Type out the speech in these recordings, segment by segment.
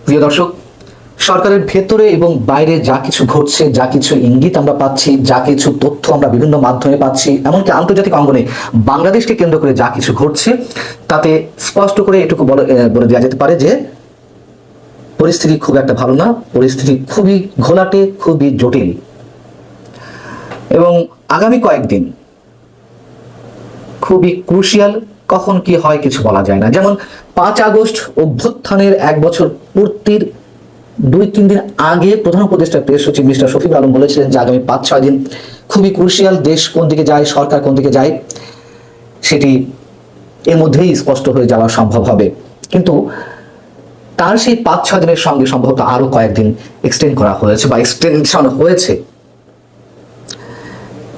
প্রিয় দর্শক, সরকারের ভেতরে এবং বাইরে যা কিছু ঘটছে, যা কিছু ইঙ্গিত আমরা পাচ্ছি, যা কিছু তথ্য আমরা বিভিন্ন মাধ্যমে পাচ্ছি, এমনকি আন্তর্জাতিক অঙ্গনে বাংলাদেশকে কেন্দ্র করে যা কিছু ঘটছে, তাতে স্পষ্ট করে এটুকু বলে দেওয়া যেতে পারে যে পরিস্থিতি খুব একটা ভালো না, পরিস্থিতি খুবই ঘোলাটে, খুবই জটিল। এবং আগামী কয়েকদিন খুবই ক্রুশিয়াল, কখন কি হয় কিছু বলা যায় না। যেমন 5 আগস্ট অভ্যুত্থানের 1 বছর পূর্তির 2-3 দিন আগে প্রধান উপদেষ্টা প্রেস সচিব মিস্টার শফিকুল আলম বলেছিলেন যে আগামী 5-6 দিন খুবই ক্রুশিয়াল, দেশ কোন দিকে যায়, সরকার কোন দিকে যায় সেটি এর মধ্যেই স্পষ্ট হয়ে যাওয়া সম্ভব হবে। কিন্তু তার সেই 5-6 দিনের সঙ্গে সম্ভবত আরো কয়েকদিন এক্সটেন্ড করা হয়েছে বা এক্সটেনশন হয়েছে।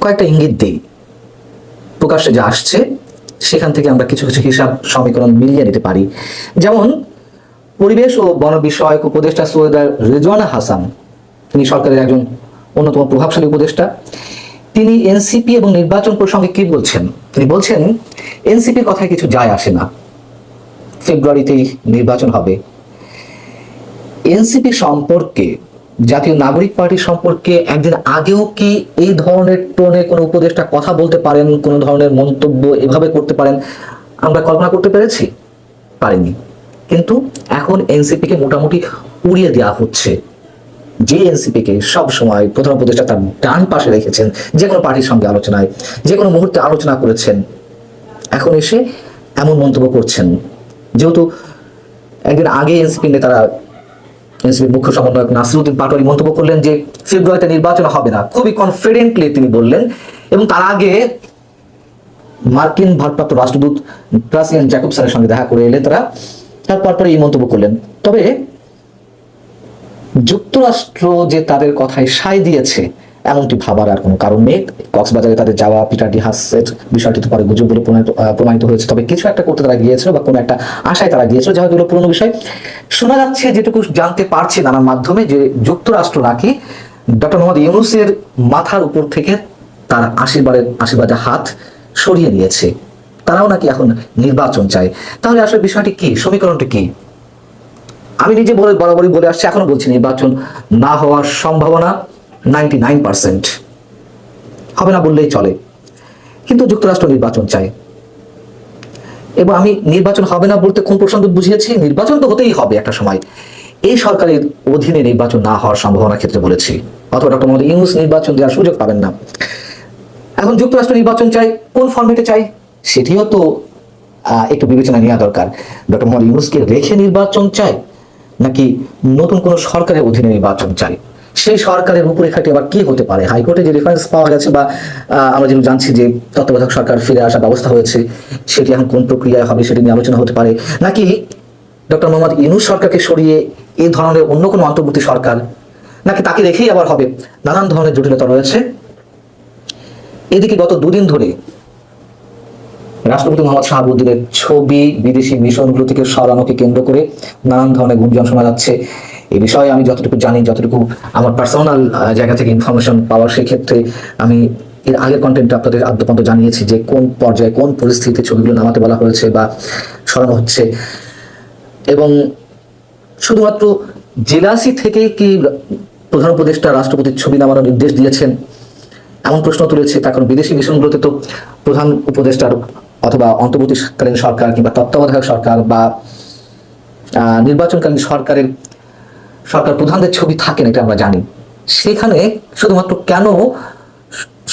কয়েকটা ইঙ্গিত দেই, প্রকাশ্যে যা আসছে সেখান থেকে আমরা কিছু কিছু হিসাব সমীকরণ মিলিয়ে নিতে পারি। যেমন পরিবেশ ও বন বিষয়ক উপদেষ্টা সৈয়দা রেজওয়ানা হাসান, তিনি সরকারের একজন অন্যতম প্রভাবশালী উপদেষ্টা। তিনি এনসিপি এবং নির্বাচন প্রসঙ্গে কি বলছেন? তিনি বলছেন এনসিপির কথায় কিছু যায় আসে না, ফেব্রুয়ারিতেই নির্বাচন হবে। এনসিপি সম্পর্কে, জাতীয় নাগরিক পার্টি সম্পর্কে একদিন আগেও কি এই ধরনের টোনে কোনো উপদেষ্টা কথা বলতে পারেন, কোনো ধরনের মন্তব্য এভাবে করতে পারেন আমরা কল্পনা করতে পেরেছি? পারিনি। কিন্তু এখন এনসিপিকে মোটামুটি উড়িয়ে দেওয়া হচ্ছে। যে এনসিপিকে সব সময় প্রধান উপদেষ্টা তার ডান পাশে রেখেছেন, যে কোনো পার্টির সঙ্গে আলোচনায়, যে কোনো মুহূর্তে আলোচনা করেছেন, এখন এসে এমন মন্তব্য করছেন। যেহেতু একদিন আগে এনসিপি নেতারা, এনসিপির মুখ্য সমন্বয়ক নাসিরউদ্দিন পাটোয়ারি মন্তব্য করলেন যে ফেব্রুয়ারিতে নির্বাচন হবে না, খুবই কনফিডেন্টলি তিনি বললেন। এবং তার আগে মার্কিন ভারপ্রাপ্ত রাষ্ট্রদূত ব্রাসিয়ান জ্যাকবসনের সঙ্গে দেখা করে এলেন তারা, তারপর এই মন্তব্য করলেন। তবে যুক্তরাষ্ট্র যে তাদের কথায় সায় দিয়েছে এমনটি ভাবার আর কোনো কারণ নেই। কক্সবাজারে তাদের যাওয়া পিটার ডি হাসের বিষয়টি তো পরে গুজব বলে প্রমাণিত হয়েছে। তবে কিছু একটা করতে তারা গিয়েছিল বা কোনো একটা আশায় তারা গিয়েছিল, যা হয়তো পুরনো বিষয়। শোনা যাচ্ছে, যেটুকু জানতে পারছি নানার মাধ্যমে, যে যুক্তরাষ্ট্র নাকি ডক্টর মোহাম্মদ ইউনূসের মাথার উপর থেকে তার আশীর্বাদের হাত সরিয়ে নিয়েছে। তারাও নাকি এখন নির্বাচন চায়। তাহলে আসলে বিষয়টি কি, সমীকরণটি কি? আমি নিজে বরাবরই বলে আসছি, এখনো বলছি, নির্বাচন না হওয়ার সম্ভাবনা 99%, হবে না বললেই চলে। কিন্তু যুক্তরাষ্ট্র নির্বাচন চায়, এবং আমি নির্বাচন হবে না বলতে কোন প্রসঙ্গ বুঝিয়েছি? নির্বাচন তো হতেই হবে একটা সময়। এই সরকারের অধীনে নির্বাচন না হওয়ার সম্ভাবনার ক্ষেত্রে বলেছি, অথবা ডক্টর মোহাম্মদ ইউনূস নির্বাচন দেওয়ার সুযোগ পাবেন না। এখন যুক্তরাষ্ট্র নির্বাচন চাই, কোন ফরম্যাটে চাই সেটিও তো একটু বিবেচনা নেওয়া দরকার। ডক্টর মোহাম্মদ ইউনূসকে রেখে নির্বাচন চাই, নাকি নতুন কোন সরকারের অধীনে নির্বাচন চাই? সেই সরকারের রূপরেখাটি আবার কি হতে পারে? হাইকোর্টে যে রেফারেন্স পাওয়া গেছে, বা আমরা যেমন জানছি যে তত্ত্বাবধায়ক সরকার ফিরে আসার ব্যবস্থা হয়েছে, সেটি এখন কোন প্রক্রিয়ায় হবে সেটি নিয়ে আলোচনা হতে পারে। নাকি ডক্টর মোহাম্মদ ইউনূস সরকারকে সরিয়ে এই ধরনের অন্য কোনো অন্তর্বর্তী সরকার, নাকি তাকে রেখেই আবার হবে? নানান ধরনের জটিলতা রয়েছে। এদিকে গত 2 দিন ধরে রাষ্ট্রপতি মোহাম্মদ শাহাবুদ্দিনের ছবি বিদেশি মিশনগুলো থেকে সরানোকে কেন্দ্র করে নানান ধরনের গুঞ্জন শোনা যাচ্ছে। এই বিষয়ে আমি যতটুকু জানি, যতটুকু আমার পার্সোনাল জায়গা থেকে ইনফরমেশন পাওয়ার, সেক্ষেত্রে আমি এর আগের কন্টেন্ট আপনাদের আদ্যপন্ত জানিয়েছি যে কোন পর্যায়ে, কোন পরিস্থিতিতে ছবিগুলো নামাতে বলা হয়েছে বা সরানো হচ্ছে। এবং শুধুমাত্র জেলাসি থেকে কি প্রধান উপদেষ্টা রাষ্ট্রপতির ছবি নামানোর নির্দেশ দিয়েছেন এমন প্রশ্ন তুলেছে। তার কারণ বিদেশি মিশনগুলোতে তো প্রধান উপদেষ্টার অথবা অন্তর্বর্তীকালীন সরকার কিংবা তত্ত্বাবধায়ক সরকার বা নির্বাচনকালীন সরকার প্রধানদের ছবি থাকে না, এটা আমরা জানি। সেখানে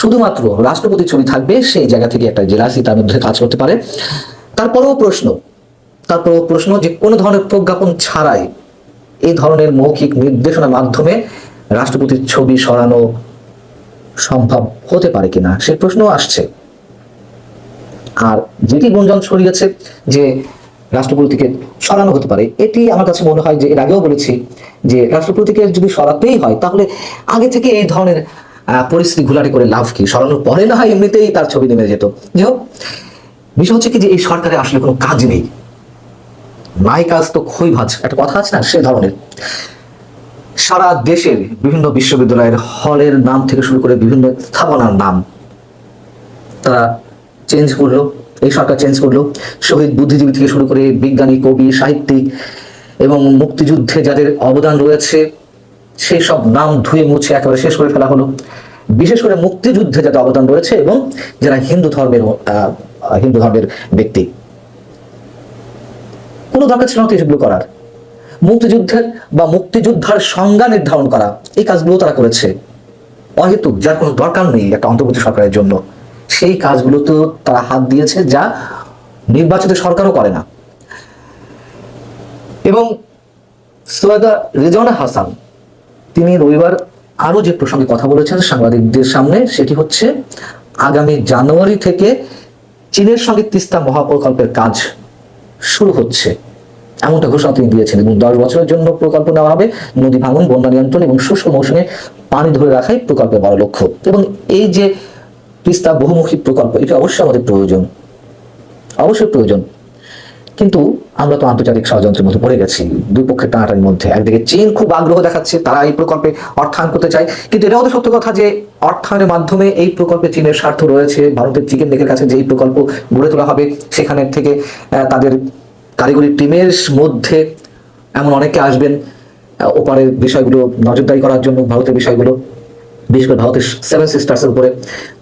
শুধুমাত্র রাষ্ট্রপতির ছবি থাকবে, সেই জায়গা থেকে একটা জেলাসি তার মধ্যে কাজ করতে পারে। তারপরেও প্রশ্ন যে কোনো ধরনের প্রজ্ঞাপন ছাড়াই এই ধরনের মৌখিক নির্দেশনার মাধ্যমে রাষ্ট্রপতির ছবি সরানো সম্ভব হতে পারে কিনা, সেই প্রশ্নও আসছে। আর যেটি গুঞ্জন ছড়িয়েছে যে রাষ্ট্রপতিকে সরানো হতে পারে, এটি আমার কাছে মনে হয় যে এর আগেও বলেছি যে রাষ্ট্রপতিকে যদি সরাতেই হয় তাহলে আগে থেকে এই ধরনের পরিস্থিতি ঘোলাটে করে লাভ কি? সরানোর পরে না হয় এমনিতেই তার ছবি নেমে যেত। যাই হোক, বিষয় হচ্ছে কি যে এই সরকারে আসলে কোনো কাজ নেই, নাই কাজ তো খই ভাজ, একটা কথা আছে না, সে ধরনের। সারা দেশের বিভিন্ন বিশ্ববিদ্যালয়ের হলের নাম থেকে শুরু করে বিভিন্ন স্থাপনার নাম তারা চেঞ্জ করলো, এই সরকার চেঞ্জ করলো। শহীদ বুদ্ধিজীবী থেকে শুরু করে বিজ্ঞানী, কবি, সাহিত্যিক এবং মুক্তিযুদ্ধে যাদের অবদান রয়েছে সেই সব নাম ধুয়ে মুছে একেবারে শেষ করে ফেলা হলো। বিশেষ করে মুক্তিযুদ্ধে যাদের অবদান রয়েছে এবং যারা হিন্দু ধর্মের ব্যক্তি, কোনো দরকার ছিল না এসবগুলো করার। মুক্তিযুদ্ধের বা মুক্তিযোদ্ধার সংজ্ঞা নির্ধারণ করা, এই কাজগুলো তারা করেছে অহেতুক, যার কোনো দরকার নেই একটা অন্তর্বর্তী সরকারের জন্য। সেই কাজগুলো তো তারা হাত দিয়েছে যা নির্বাচিত সরকারও করে না। এবং সৈয়দা রেজওয়ানা হাসান তিনি রবিবার আরো যে প্রসঙ্গে কথা বলেছেন সাংবাদিকদের সামনে, সেটি হচ্ছে আগামী জানুয়ারি থেকে চীনের সঙ্গে তিস্তা মহাপ্রকল্পের কাজ শুরু হচ্ছে, এমনটা ঘোষণা তিনি দিয়েছেন। এবং 10 বছরের জন্য প্রকল্প নেওয়া হবে। নদী ভাঙন, বন্যা নিয়ন্ত্রণ এবং শুষ্ক মৌসুমে পানি ধরে রাখাই প্রকল্পের বড় লক্ষ্য। এবং এই যে তিস্তা বহুমুখী প্রকল্প, এটা অবশ্যই আমাদের প্রয়োজন, অবশ্যই প্রয়োজন। কিন্তু আমরা তো আন্তর্জাতিক ষড়যন্ত্রের মধ্যে পড়ে গেছি, দুই পক্ষের টানাটানির মধ্যে। একদিকে চীন খুব আগ্রহ দেখাচ্ছে, তারা এই প্রকল্পে অর্থায়ন করতে চায়, কিন্তু এটাও তো সত্য কথা যে অর্থায়নের মাধ্যমে এই প্রকল্পে চীনের স্বার্থ রয়েছে। ভারতের চিকেন নেকের কাছে যে এই প্রকল্প গড়ে তোলা হবে, সেখানে থেকে তাদের কারিগরি টিমের মধ্যে এমন অনেকে আসবেন ওপারের বিষয়গুলো নজরদারি করার জন্য, ভারতের বিষয়গুলো, বিশেষ করে ভারতের 7 সিস্টার্সের উপরে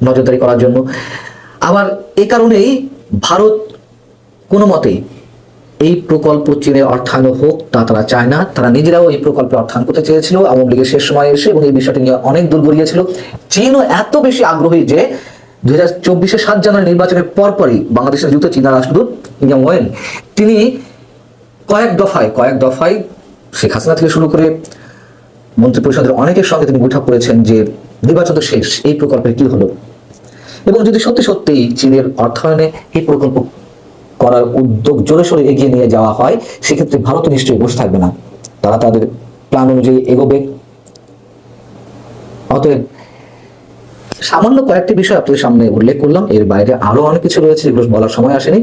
নজরদারি করার জন্য। আবার এই কারণেই ভারত কোনো মতেই এই প্রকল্প চীনের অর্থায়ন হোক তা তারা চায় না। তারা নিজেরাও এই প্রকল্পে অর্থায়ন করতে চেয়েছিল আওয়ামী লীগের শেষ সময় এসে, এবং এই বিষয়টি নিয়ে অনেক দূর গড়িয়েছিল। চীনও এত বেশি আগ্রহী যে 2024 7 জানুয়ারি নির্বাচনের পরপরই বাংলাদেশের যুক্ত চীনা রাষ্ট্রদূত ইয়াং ওয়েন তিনি কয়েক দফায় শেখ হাসিনা থেকে শুরু করে মন্ত্রিপরিষদের অনেকের সঙ্গে তিনি বৈঠক করেছেন যে নির্বাচন তো শেষ, এই প্রকল্পের কি হলো। এবং যদি সত্যি সত্যি চীনের অর্থায়নে এই প্রকল্প করার উদ্যোগ জোরে সোরে এগিয়ে নিয়ে যাওয়া হয়, সেক্ষেত্রে ভারত নিশ্চয়ই বসে থাকবে না, তারা তাদের প্ল্যান অনুযায়ী এগোবে। অতএব সামান্য কয়েকটি বিষয় আপনাদের সামনে উল্লেখ করলাম, এর বাইরে আরো অনেক কিছু রয়েছে যেগুলো বলার সময় আসেনি।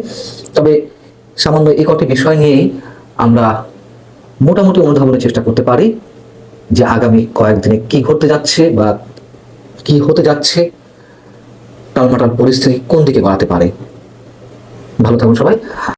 তবে সামান্য এই কটি বিষয় নিয়েই আমরা মোটামুটি অনুধাবনের চেষ্টা করতে পারি যে আগামী কয়েকদিনে কি ঘটতে যাচ্ছে বা কি হতে যাচ্ছে, টালমাটাল পরিস্থিতি কোন দিকে গড়াতে পারে। ভালো থাকুন সবাই।